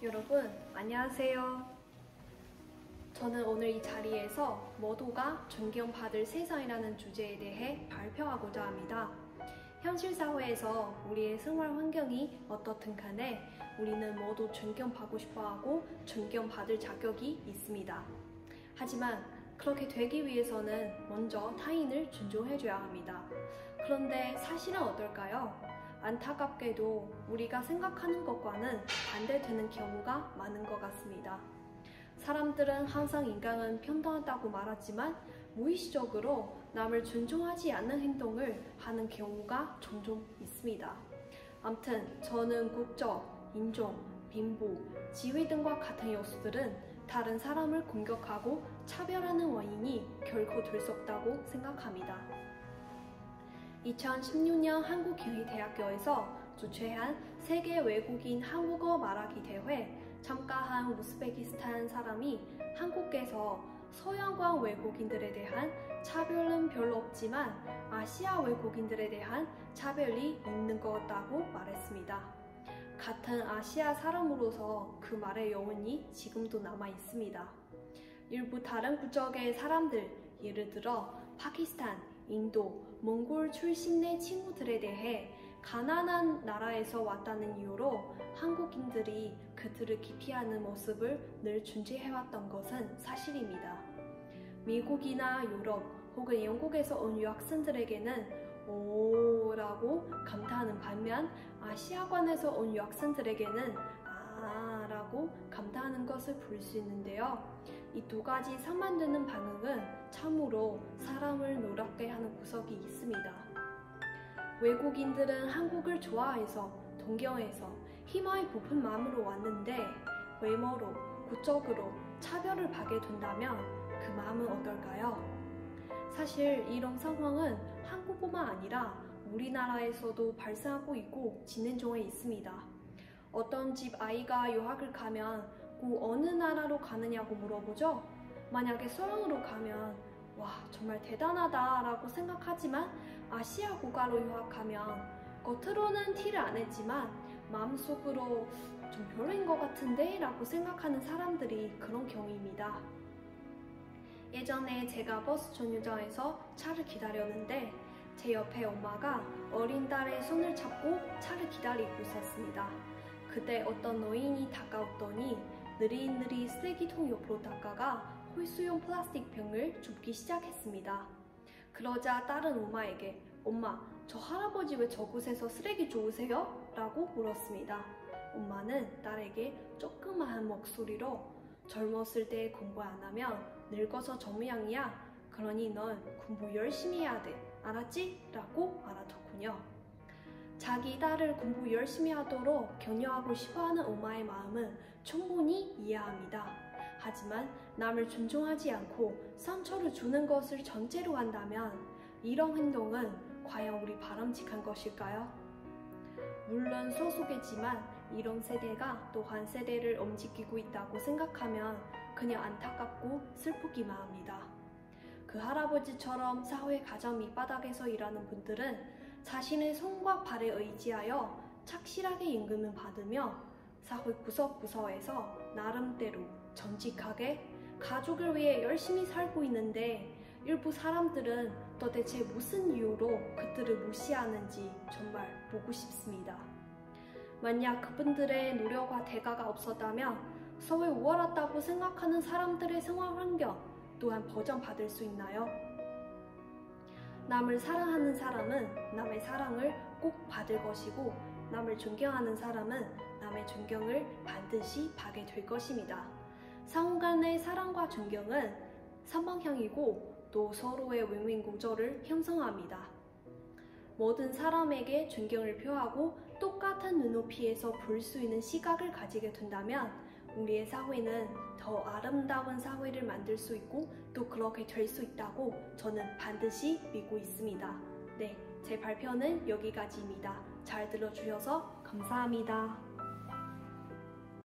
여러분, 안녕하세요. 저는 오늘 이 자리에서 모두가 존경받을 세상이라는 주제에 대해 발표하고자 합니다. 현실 사회에서 우리의 생활 환경이 어떻든 간에 우리는 모두 존경받고 싶어하고 존경받을 자격이 있습니다. 하지만 그렇게 되기 위해서는 먼저 타인을 존중해줘야 합니다. 그런데 사실은 어떨까요? 안타깝게도 우리가 생각하는 것과는 반대되는 경우가 많은 것 같습니다. 사람들은 항상 인간은 평등하다고 말하지만 무의식적으로 남을 존중하지 않는 행동을 하는 경우가 종종 있습니다. 암튼 저는 국적, 인종, 빈부, 지위 등과 같은 요소들은 다른 사람을 공격하고 차별하는 원인이 결코 될 수 없다고 생각합니다. 2016년 한국기회대학교에서 주최한 세계 외국인 한국어 말하기 대회 참가한 우즈베키스탄 사람이 한국에서 서양권 외국인들에 대한 차별은 별로 없지만 아시아 외국인들에 대한 차별이 있는 것 같다고 말했습니다. 같은 아시아 사람으로서 그 말의 여운이 지금도 남아 있습니다. 일부 다른 국적의 사람들, 예를 들어 파키스탄, 인도, 몽골 출신의 친구들에 대해 가난한 나라에서 왔다는 이유로 한국인들이 그들을 기피하는 모습을 늘 중지해왔던 것은 사실입니다. 미국이나 유럽 혹은 영국에서 온 유학생들에게는 오 라고 감탄하는 반면 아시아권에서 온 유학생들에게는 아 라고 감탄하는 것을 볼 수 있는데요. 이 두 가지 상반되는 반응은 참으로 사람을 놀랍게 하는 구석이 있습니다. 외국인들은 한국을 좋아해서 동경해서 희망이 부푼 마음으로 왔는데 외모로, 국적으로 차별을 받게 된다면 그 마음은 어떨까요? 사실 이런 상황은 한국뿐만 아니라 우리나라에서도 발생하고 있고 진행 중에 있습니다. 어떤 집 아이가 유학을 가면 꼭 어느 나라로 가느냐고 물어보죠? 만약에 서양으로 가면 와 정말 대단하다 라고 생각하지만 아시아 국가로 유학하면 겉으로는 티를 안 냈지만 마음속으로 좀 별로인 것 같은데 라고 생각하는 사람들이 그런 경우입니다. 예전에 제가 버스 정류장에서 차를 기다렸는데 제 옆에 엄마가 어린 딸의 손을 잡고 차를 기다리고 있었습니다. 그때 어떤 노인이 다가왔더니 느릿느릿 쓰레기통 옆으로 다가가 홀수용 플라스틱 병을 줍기 시작했습니다. 그러자 딸은 엄마에게 엄마, 저 할아버지 왜 저곳에서 쓰레기 주우세요? 라고 물었습니다. 엄마는 딸에게 조그마한 목소리로 젊었을 때 공부 안 하면 늙어서 저 모양이야. 그러니 넌 공부 열심히 해야 돼. 알았지? 라고 말하더군요. 자기 딸을 공부 열심히 하도록 격려하고 싶어하는 엄마의 마음은 충분히 이해합니다. 하지만 남을 존중하지 않고 상처를 주는 것을 전제로 한다면 이런 행동은 과연 우리 바람직한 것일까요? 물론 소수겠지만 이런 세대가 또한 세대를 움직이고 있다고 생각하면 그냥 안타깝고 슬프기만 합니다. 그 할아버지처럼 사회 가장 밑바닥에서 일하는 분들은 자신의 손과 발에 의지하여 착실하게 임금을 받으며 사회 구석구석에서 나름대로 정직하게 가족을 위해 열심히 살고 있는데 일부 사람들은 도대체 무슨 이유로 그들을 무시하는지 정말 보고 싶습니다. 만약 그분들의 노력과 대가가 없었다면 사회 우월하다고 생각하는 사람들의 생활 환경 또한 보장받을 수 있나요? 남을 사랑하는 사람은 남의 사랑을 꼭 받을 것이고 남을 존경하는 사람은 남의 존경을 반드시 받게 될 것입니다. 상호 간의 사랑과 존경은 삼방향이고 또 서로의 윈윈 구조를 형성합니다. 모든 사람에게 존경을 표하고 똑같은 눈높이에서 볼 수 있는 시각을 가지게 된다면 우리의 사회는 더 아름다운 사회를 만들 수 있고 또 그렇게 될 수 있다고 저는 반드시 믿고 있습니다. 네, 제 발표는 여기까지입니다. 잘 들어주셔서 감사합니다.